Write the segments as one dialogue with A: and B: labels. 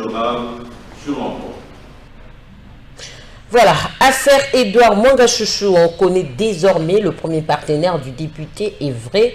A: innovables sur l'emploi.
B: Voilà, affaire Edouard Mwanga Chouchou, on connaît désormais le premier partenaire du député et vrai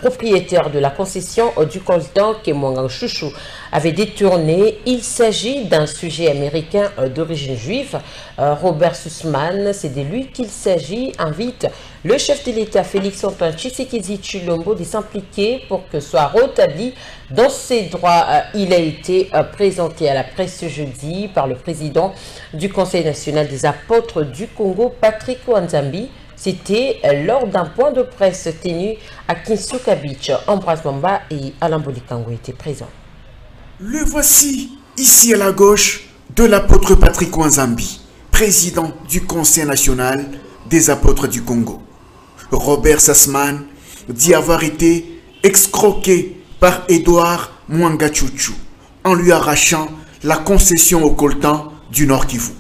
B: propriétaire de la concession du coltan que Mwanga Chouchou avait détourné. Il s'agit d'un sujet américain d'origine juive, Robert Sussman. C'est de lui qu'il s'agit. Invite le chef de l'État Félix-Antoine Tshisekedi Tshilombo de s'impliquer pour que soit rétabli dans ses droits. Il a été présenté à la presse ce jeudi par le président du Conseil national des apôtres du Congo, Patrick Wanzambi. C'était lors d'un point de presse tenu à Kinsuka Beach. Ambroise Mamba et Alain Bolikango étaient présents.
C: Le voici, ici à la gauche, de l'apôtre Patrick Wanzambi, président du Conseil national des apôtres du Congo. Robert Sussman dit avoir été escroqué par Edouard Mwanga Chouchou en lui arrachant la concession au coltan du Nord Kivu.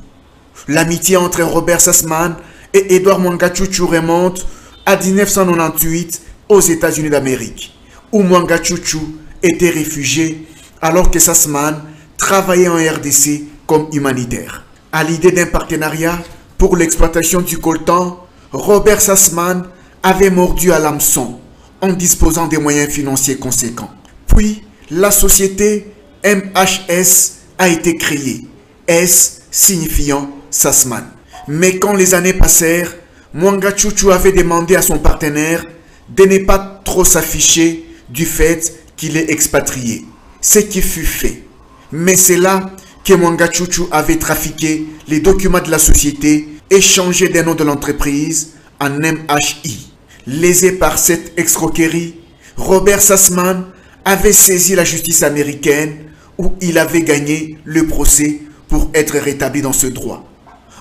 C: L'amitié entre Robert Sussman et Edouard Mwanga Chouchou remonte à 1998 aux États-Unis d'Amérique, où Mwanga Chouchou était réfugié alors que Sussman travaillait en RDC comme humanitaire. À l'idée d'un partenariat pour l'exploitation du coltan, Robert Sussman avait mordu à l'hameçon en disposant des moyens financiers conséquents. Puis, la société MHS a été créée, S signifiant Sussman. Mais quand les années passèrent, Mwanga Chouchou avait demandé à son partenaire de ne pas trop s'afficher du fait qu'il est expatrié, ce qui fut fait. Mais c'est là que Mwanga Chouchou avait trafiqué les documents de la société et changé des noms de l'entreprise en MHI. Lésé par cette escroquerie, Robert Sussman avait saisi la justice américaine où il avait gagné le procès pour être rétabli dans ce droit.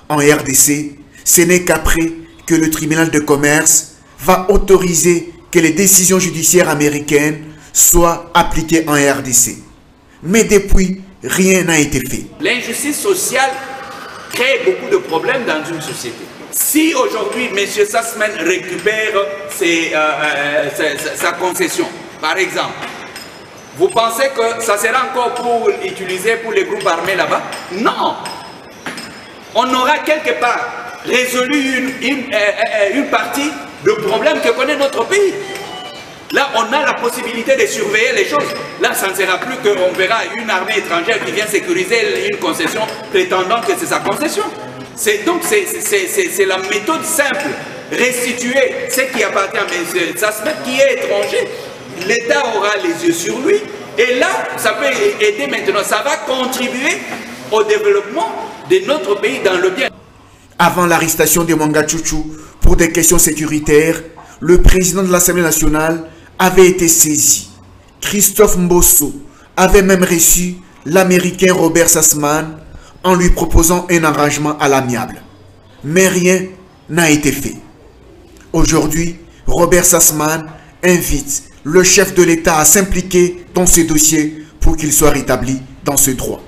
C: En RDC, ce n'est qu'après que le tribunal de commerce va autoriser que les décisions judiciaires américaines soient appliquées en RDC. Mais depuis, rien n'a été fait.
D: L'injustice sociale crée beaucoup de problèmes dans une société. Si aujourd'hui, M. Sussman récupère sa concession, par exemple, vous pensez que ça sera encore pour utiliser pour les groupes armés là-bas? Non! On aura quelque part résolu une partie de problèmes que connaît notre pays. Là, on a la possibilité de surveiller les choses. Là, ça ne sera plus qu'on verra une armée étrangère qui vient sécuriser une concession prétendant que c'est sa concession. Donc, c'est la méthode simple. Restituer ce qui appartient à M. Sussman, qui est étranger. L'État aura les yeux sur lui. Et là, ça peut aider maintenant. Ça va contribuer au développement de notre pays dans le bien.
C: Avant l'arrestation de Mwanga Chouchou pour des questions sécuritaires, le président de l'Assemblée nationale avait été saisi. Christophe Mbosso avait même reçu l'Américain Robert Sussman en lui proposant un arrangement à l'amiable. Mais rien n'a été fait. Aujourd'hui, Robert Sussman invite le chef de l'État à s'impliquer dans ce dossier pour qu'il soit rétabli dans ce droit.